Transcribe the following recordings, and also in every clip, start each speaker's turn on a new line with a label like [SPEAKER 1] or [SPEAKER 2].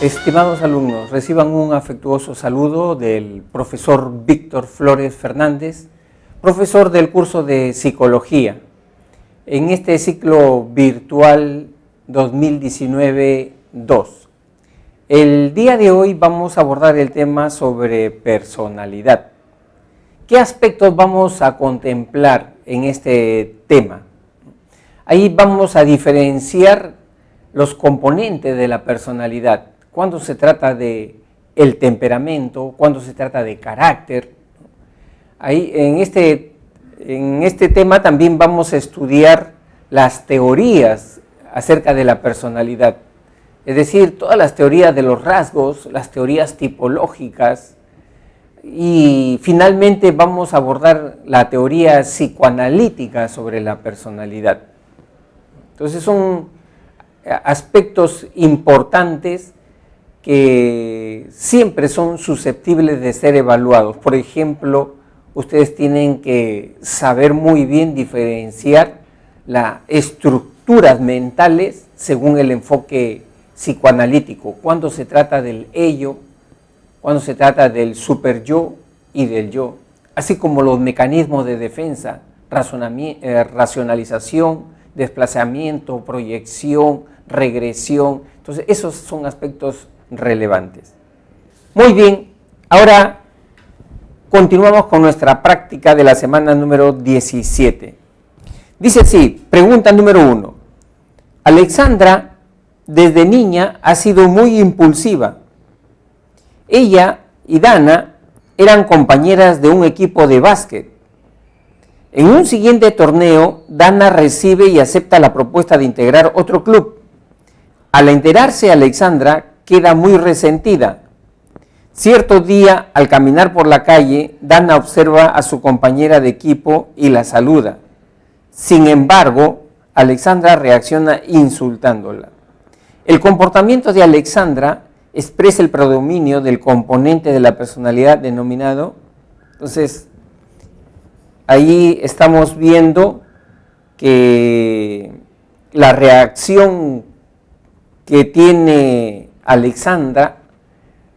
[SPEAKER 1] Estimados alumnos, reciban un afectuoso saludo del profesor Víctor Flores Fernández, profesor del curso de Psicología, en este ciclo virtual 2019-2. El día de hoy vamos a abordar el tema sobre personalidad. ¿Qué aspectos vamos a contemplar en este tema? Ahí vamos a diferenciar los componentes de la personalidad. Cuando se trata de el temperamento, cuando se trata de carácter. Ahí en este tema también vamos a estudiar las teorías acerca de la personalidad. Es decir, todas las teorías de los rasgos, las teorías tipológicas, y finalmente vamos a abordar la teoría psicoanalítica sobre la personalidad. Entonces son aspectos importantes que siempre son susceptibles de ser evaluados. Por ejemplo, ustedes tienen que saber muy bien diferenciar las estructuras mentales según el enfoque psicoanalítico, cuando se trata del ello, cuando se trata del superyo y del yo, así como los mecanismos de defensa, racionalización, desplazamiento, proyección, regresión. Entonces, esos son aspectos relevantes. Muy bien, ahora continuamos con nuestra práctica de la semana número 17. Dice así, pregunta número 1. Alexandra, desde niña, ha sido muy impulsiva. Ella y Dana eran compañeras de un equipo de básquet. En un siguiente torneo, Dana recibe y acepta la propuesta de integrar otro club. Al enterarse, Alexandra queda muy resentida. Cierto día, al caminar por la calle, Dana observa a su compañera de equipo y la saluda. Sin embargo, Alexandra reacciona insultándola. El comportamiento de Alexandra expresa el predominio del componente de la personalidad denominado. Entonces, ahí estamos viendo que la reacción que tiene Alexandra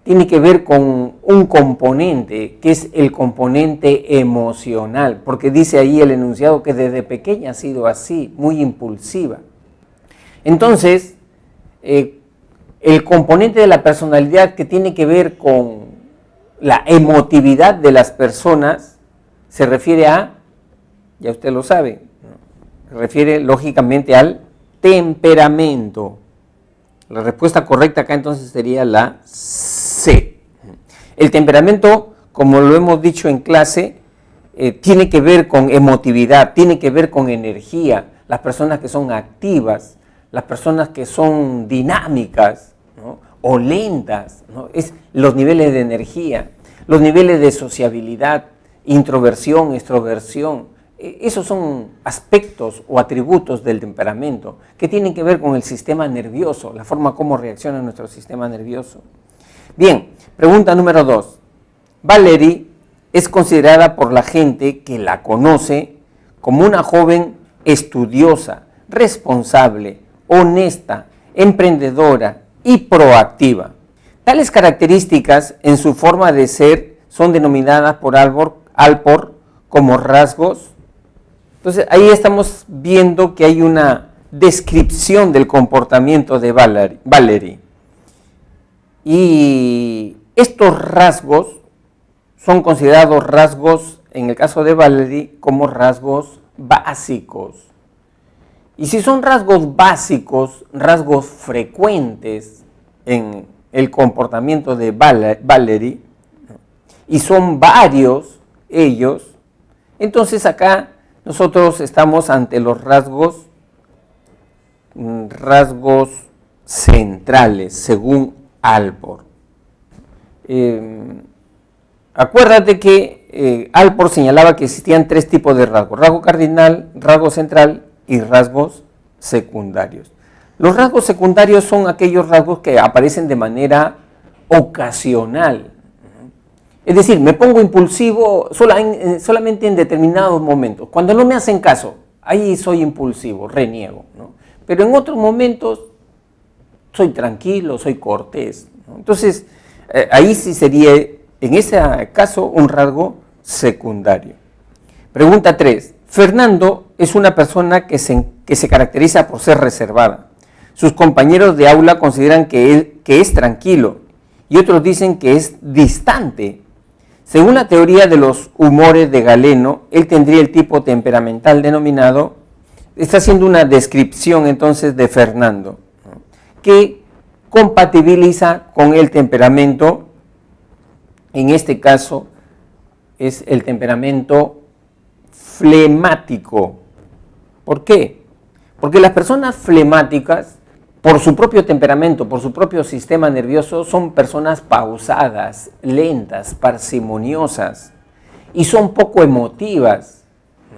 [SPEAKER 1] tiene que ver con un componente, que es el componente emocional, porque dice ahí el enunciado que desde pequeña ha sido así, muy impulsiva. Entonces, el componente de la personalidad que tiene que ver con la emotividad de las personas se refiere a, ya usted lo sabe, se refiere lógicamente al temperamento. La respuesta correcta acá entonces sería la C. El temperamento, como lo hemos dicho en clase, tiene que ver con emotividad, tiene que ver con energía. Las personas que son activas, las personas que son dinámicas, ¿no?, o lentas, ¿no?, es los niveles de energía, los niveles de sociabilidad, introversión, extroversión. Esos son aspectos o atributos del temperamento que tienen que ver con el sistema nervioso, la forma como reacciona nuestro sistema nervioso. Bien, pregunta número 2. Valerie es considerada por la gente que la conoce como una joven estudiosa, responsable, honesta, emprendedora y proactiva. Tales características en su forma de ser son denominadas por Alport como rasgos. Entonces, ahí estamos viendo que hay una descripción del comportamiento de Valerie. Y estos rasgos son considerados rasgos, en el caso de Valerie, como rasgos básicos. Y si son rasgos básicos, rasgos frecuentes en el comportamiento de Valerie, y son varios ellos, entonces acá nosotros estamos ante los rasgos centrales, según Alport. Acuérdate que Alport señalaba que existían 3 tipos de rasgos: rasgo cardinal, rasgo central y rasgos secundarios. Los rasgos secundarios son aquellos rasgos que aparecen de manera ocasional. Es decir, me pongo impulsivo solamente en determinados momentos. Cuando no me hacen caso, ahí soy impulsivo, reniego, ¿no? Pero en otros momentos soy tranquilo, soy cortés, ¿no? Entonces, ahí sí sería, en ese caso, un rasgo secundario. Pregunta 3. Fernando es una persona que se caracteriza por ser reservada. Sus compañeros de aula consideran que es tranquilo y otros dicen que es distante. Según la teoría de los humores de Galeno, él tendría el tipo temperamental denominado, está haciendo una descripción entonces de Fernando, ¿no?, que compatibiliza con el temperamento, en este caso es el temperamento flemático. ¿Por qué? Porque las personas flemáticas, por su propio temperamento, por su propio sistema nervioso, son personas pausadas, lentas, parsimoniosas y son poco emotivas,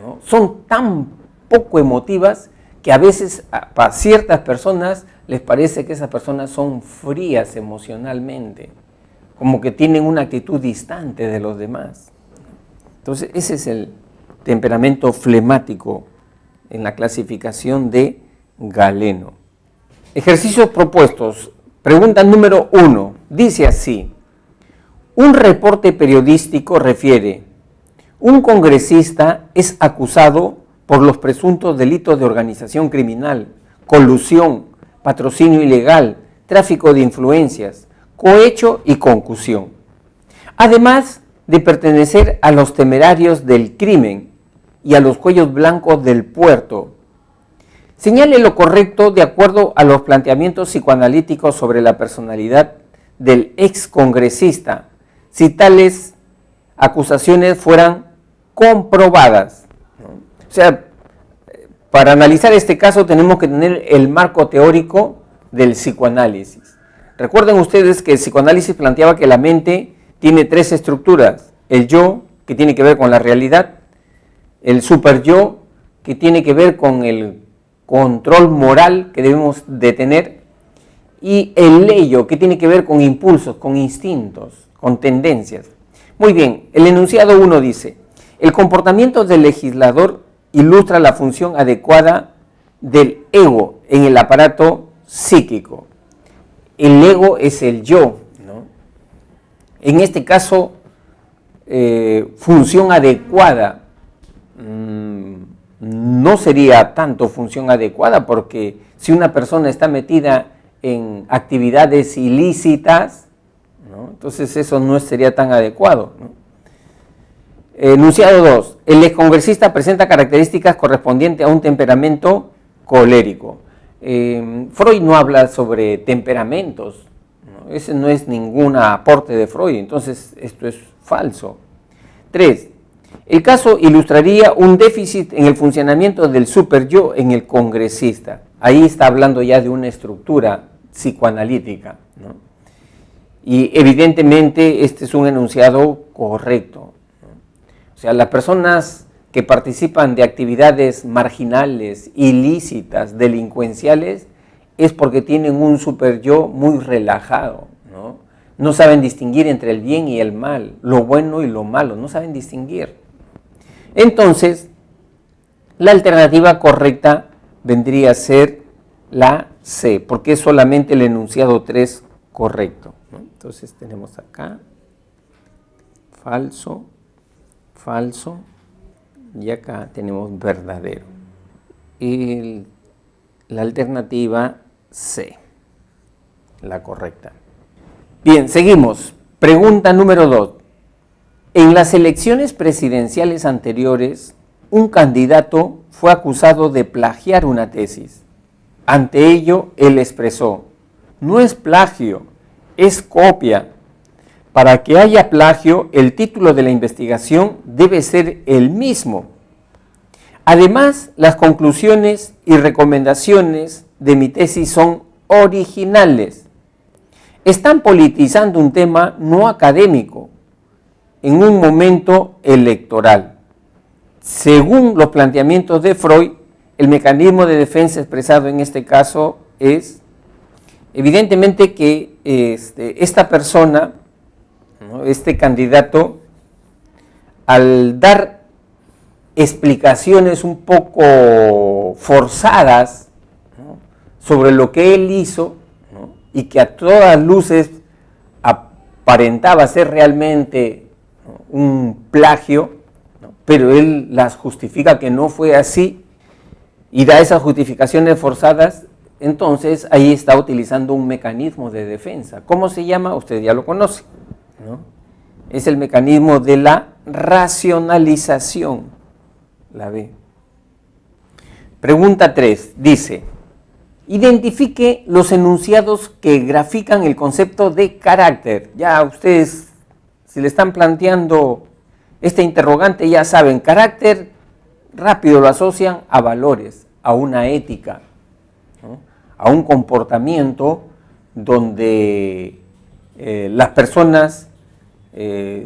[SPEAKER 1] ¿no? Son tan poco emotivas que a veces para ciertas personas les parece que esas personas son frías emocionalmente, como que tienen una actitud distante de los demás. Entonces, ese es el temperamento flemático en la clasificación de Galeno. Ejercicios propuestos. Pregunta número 1. Dice así: un reporte periodístico refiere: un congresista es acusado por los presuntos delitos de organización criminal, colusión, patrocinio ilegal, tráfico de influencias, cohecho y concusión, además de pertenecer a los temerarios del crimen y a los cuellos blancos del puerto. Señale lo correcto de acuerdo a los planteamientos psicoanalíticos sobre la personalidad del excongresista, si tales acusaciones fueran comprobadas, ¿no? O sea, para analizar este caso tenemos que tener el marco teórico del psicoanálisis. Recuerden ustedes que el psicoanálisis planteaba que la mente tiene 3 estructuras: el yo, que tiene que ver con la realidad; el superyo, que tiene que ver con el control moral que debemos de tener; y el ello, que tiene que ver con impulsos, con instintos, con tendencias. Muy bien, el enunciado 1 dice: el comportamiento del legislador ilustra la función adecuada del ego en el aparato psíquico. El ego es el yo, ¿no? En este caso, función adecuada, no sería tanto función adecuada, porque si una persona está metida en actividades ilícitas, ¿no?, entonces eso no sería tan adecuado, ¿no? Enunciado 2. El excongresista presenta características correspondientes a un temperamento colérico. Freud no habla sobre temperamentos, ¿no? Ese no es ningún aporte de Freud, entonces esto es falso. 3. El caso ilustraría un déficit en el funcionamiento del superyo en el congresista. Ahí está hablando ya de una estructura psicoanalítica, ¿no? Y evidentemente este es un enunciado correcto, ¿no? O sea, las personas que participan de actividades marginales, ilícitas, delincuenciales, es porque tienen un superyo muy relajado, ¿no? No saben distinguir entre el bien y el mal, lo bueno y lo malo, no saben distinguir. Entonces, la alternativa correcta vendría a ser la C, porque es solamente el enunciado 3 correcto, ¿no? Entonces tenemos acá falso, falso, y acá tenemos verdadero. Y la alternativa C, la correcta. Bien, seguimos. Pregunta número 2. En las elecciones presidenciales anteriores, un candidato fue acusado de plagiar una tesis. Ante ello, él expresó: no es plagio, es copia. Para que haya plagio, el título de la investigación debe ser el mismo. Además, las conclusiones y recomendaciones de mi tesis son originales. Están politizando un tema no académico en un momento electoral. Según los planteamientos de Freud, el mecanismo de defensa expresado en este caso es evidentemente que esta persona, ¿no?, este candidato, al dar explicaciones un poco forzadas, ¿no?, sobre lo que él hizo, ¿no?, y que a todas luces aparentaba ser realmente un plagio, ¿no? Pero él las justifica que no fue así y da esas justificaciones forzadas, entonces ahí está utilizando un mecanismo de defensa. ¿Cómo se llama? Usted ya lo conoce, ¿no? Es el mecanismo de la racionalización, la B. Pregunta 3, dice, identifique los enunciados que grafican el concepto de carácter. Ya ustedes, si le están planteando este interrogante, ya saben, carácter rápido lo asocian a valores, a una ética, ¿no? A un comportamiento donde las personas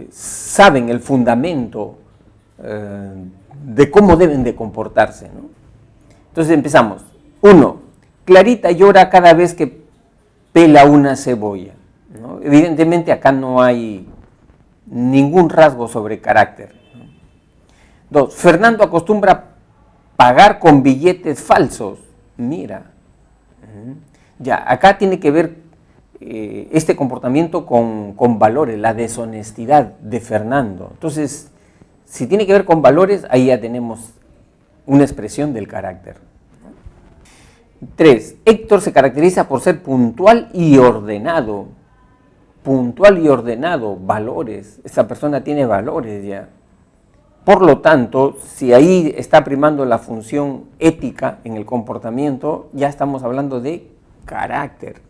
[SPEAKER 1] saben el fundamento de cómo deben de comportarse, ¿no? Entonces empezamos. 1. Clarita llora cada vez que pela una cebolla, ¿no? Evidentemente acá no hay ningún rasgo sobre carácter, ¿no? 2. Fernando acostumbra pagar con billetes falsos. Mira, ya, acá tiene que ver este comportamiento con valores, la deshonestidad de Fernando. Entonces, si tiene que ver con valores, ahí ya tenemos una expresión del carácter. 3. Héctor se caracteriza por ser puntual y ordenado. Puntual y ordenado, valores. Esa persona tiene valores ya. Por lo tanto, si ahí está primando la función ética en el comportamiento, ya estamos hablando de carácter.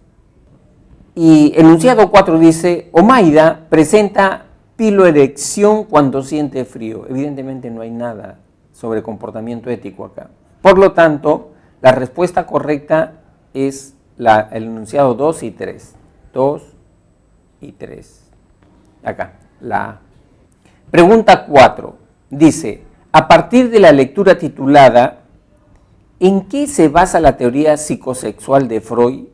[SPEAKER 1] Y enunciado 4 dice, Omaida presenta piloerección cuando siente frío. Evidentemente no hay nada sobre comportamiento ético acá. Por lo tanto, la respuesta correcta es el enunciado 2 y 3. 2 y 3. Acá, la A. Pregunta 4. Dice, a partir de la lectura titulada, ¿en qué se basa la teoría psicosexual de Freud?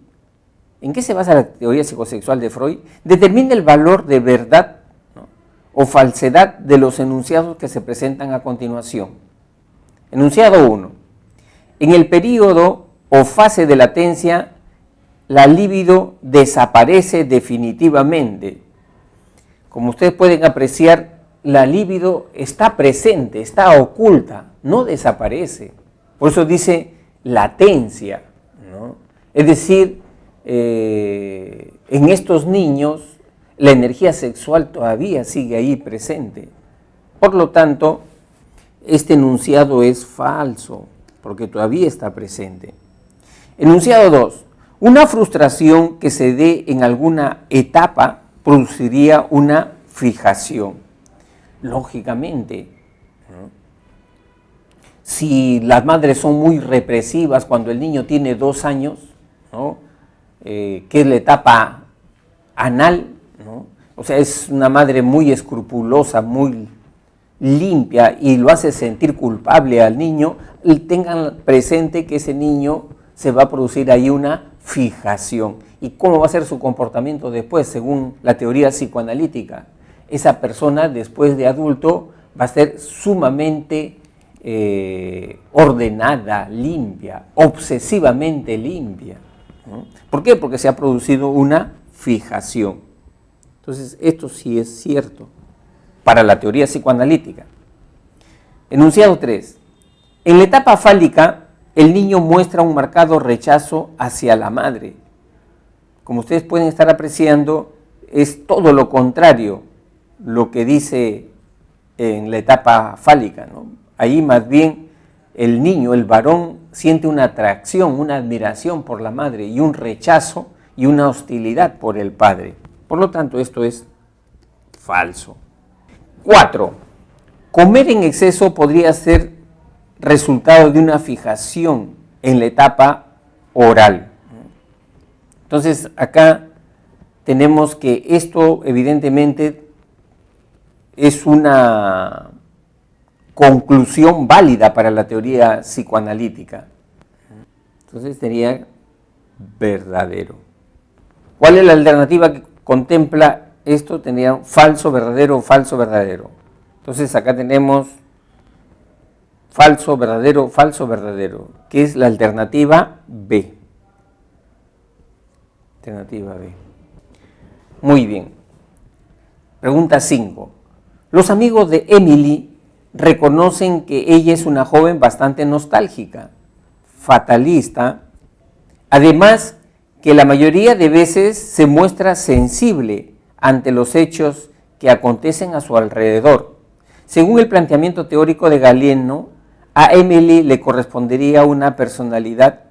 [SPEAKER 1] ¿En qué se basa la teoría psicosexual de Freud? Determina el valor de verdad, ¿no?, o falsedad de los enunciados que se presentan a continuación. Enunciado 1. En el periodo o fase de latencia, la libido desaparece definitivamente. Como ustedes pueden apreciar, la libido está presente, está oculta, no desaparece. Por eso dice latencia, ¿no? Es decir, en estos niños la energía sexual todavía sigue ahí presente. Por lo tanto, este enunciado es falso, porque todavía está presente. Enunciado 2. Una frustración que se dé en alguna etapa produciría una fijación. Lógicamente, ¿no? Si las madres son muy represivas cuando el niño tiene 2 años, ¿no?, que es la etapa anal, ¿no?, o sea, es una madre muy escrupulosa, muy limpia y lo hace sentir culpable al niño, y tengan presente que ese niño se va a producir ahí una fijación. ¿Y cómo va a ser su comportamiento después, según la teoría psicoanalítica? Esa persona después de adulto va a ser sumamente ordenada, limpia, obsesivamente limpia, ¿no? ¿Por qué? Porque se ha producido una fijación. Entonces, esto sí es cierto para la teoría psicoanalítica. Enunciado 3. En la etapa fálica, el niño muestra un marcado rechazo hacia la madre. Como ustedes pueden estar apreciando, es todo lo contrario lo que dice en la etapa fálica, ¿no? Ahí más bien el niño, el varón, siente una atracción, una admiración por la madre y un rechazo y una hostilidad por el padre. Por lo tanto, esto es falso. 4. Comer en exceso podría ser resultado de una fijación en la etapa oral. Entonces, acá tenemos que esto evidentemente es una conclusión válida para la teoría psicoanalítica. Entonces sería verdadero. ¿Cuál es la alternativa que contempla esto? Tenía falso, verdadero, falso, verdadero. Entonces acá tenemos falso, verdadero, que es la alternativa B. Alternativa B. Muy bien. Pregunta 5. Los amigos de Emily reconocen que ella es una joven bastante nostálgica, fatalista, además que la mayoría de veces se muestra sensible ante los hechos que acontecen a su alrededor. Según el planteamiento teórico de Galeno, a Emily le correspondería una personalidad.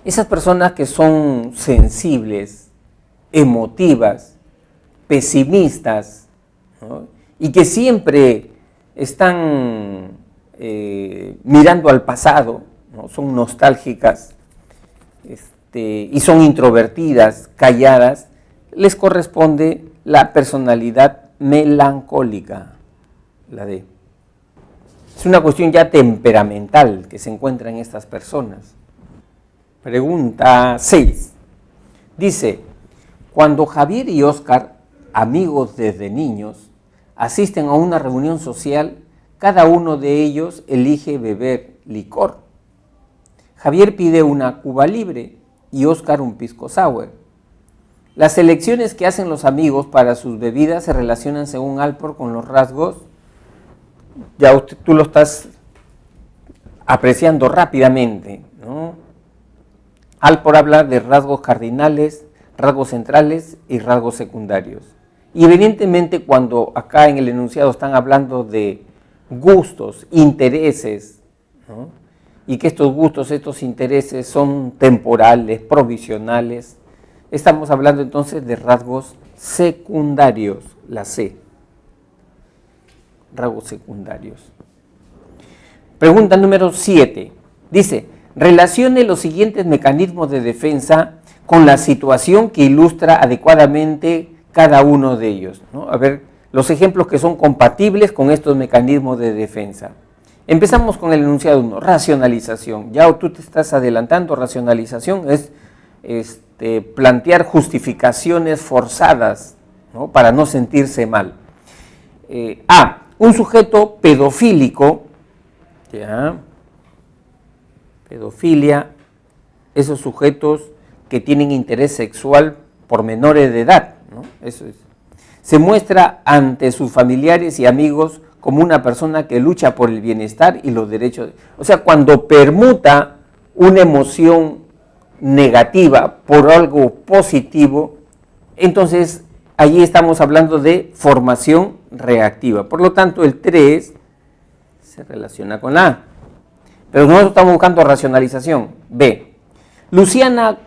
[SPEAKER 1] Esas personas que son sensibles, emotivas, pesimistas, ¿no? Y que siempre están mirando al pasado, ¿no? Son nostálgicas y son introvertidas, calladas, les corresponde la personalidad melancólica, la D. Es una cuestión ya temperamental que se encuentra en estas personas. Pregunta 6. Dice, cuando Javier y Óscar, amigos desde niños, asisten a una reunión social, cada uno de ellos elige beber licor. Javier pide una Cuba Libre y Óscar un pisco sour. Las elecciones que hacen los amigos para sus bebidas se relacionan según Alport con los rasgos, ya tú lo estás apreciando rápidamente, ¿no? Alport habla de rasgos cardinales, rasgos centrales y rasgos secundarios. Y evidentemente cuando acá en el enunciado están hablando de gustos, intereses, ¿no? Y que estos gustos, estos intereses son temporales, provisionales, estamos hablando entonces de rasgos secundarios, la C. Rasgos secundarios. Pregunta número 7. Dice, relacione los siguientes mecanismos de defensa con la situación que ilustra adecuadamente cada uno de ellos, ¿no? A ver, los ejemplos que son compatibles con estos mecanismos de defensa. Empezamos con el enunciado 1, racionalización. Ya tú te estás adelantando, racionalización es plantear justificaciones forzadas, ¿no? Para no sentirse mal. A, un sujeto pedofílico, ¿ya? Pedofilia, esos sujetos que tienen interés sexual por menores de edad, ¿no? Eso es. Se muestra ante sus familiares y amigos como una persona que lucha por el bienestar y los derechos. O sea, cuando permuta una emoción negativa por algo positivo, entonces allí estamos hablando de formación reactiva. Por lo tanto, el 3 se relaciona con la A. Pero nosotros estamos buscando racionalización. B. Luciana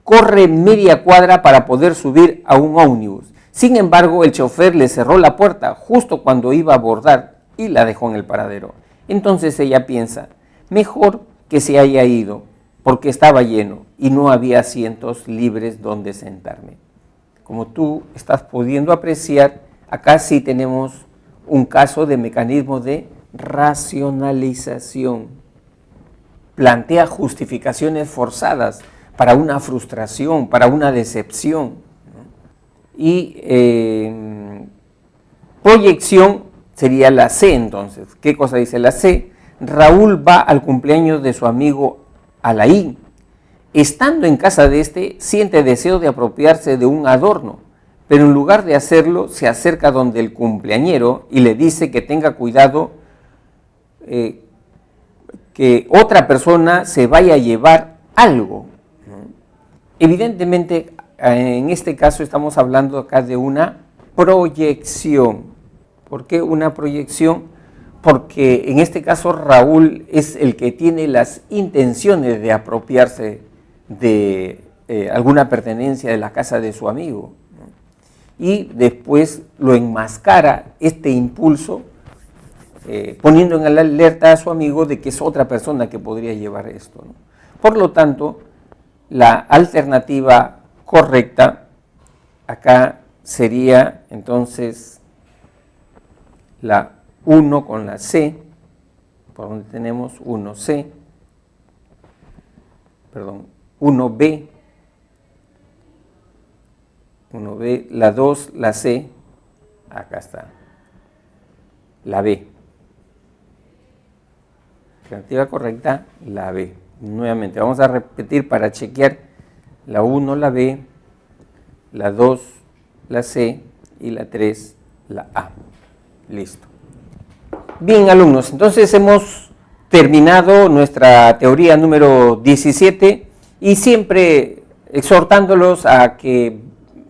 [SPEAKER 1] corre media cuadra para poder subir a un ómnibus. Sin embargo, el chofer le cerró la puerta justo cuando iba a abordar y la dejó en el paradero. Entonces ella piensa, mejor que se haya ido, porque estaba lleno y no había asientos libres donde sentarme. Como tú estás pudiendo apreciar, acá sí tenemos un caso de mecanismo de racionalización. Plantea justificaciones forzadas para una frustración, para una decepción. Y proyección sería la C entonces. ¿Qué cosa dice la C? Raúl va al cumpleaños de su amigo Alain. Estando en casa de este, siente deseo de apropiarse de un adorno, pero en lugar de hacerlo, se acerca donde el cumpleañero y le dice que tenga cuidado que otra persona se vaya a llevar algo. Evidentemente, en este caso estamos hablando acá de una proyección. ¿Por qué una proyección? Porque en este caso Raúl es el que tiene las intenciones de apropiarse de alguna pertenencia de la casa de su amigo, ¿no? Y después lo enmascara este impulso, poniendo en alerta a su amigo de que es otra persona que podría llevar esto, ¿no? Por lo tanto, la alternativa correcta acá sería entonces la 1 con la C, por donde tenemos 1C, perdón, 1B, la 2, la C, acá está, la B. Alternativa correcta, la B. Nuevamente, vamos a repetir para chequear la 1, la B, la 2, la C y la 3, la A. Listo. Bien, alumnos, entonces hemos terminado nuestra teoría número 17 y siempre exhortándolos a que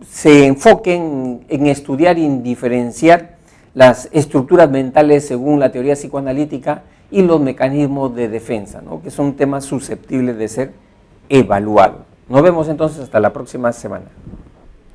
[SPEAKER 1] se enfoquen en estudiar y en diferenciar las estructuras mentales según la teoría psicoanalítica y los mecanismos de defensa, ¿no? Que son temas susceptibles de ser evaluados. Nos vemos entonces hasta la próxima semana.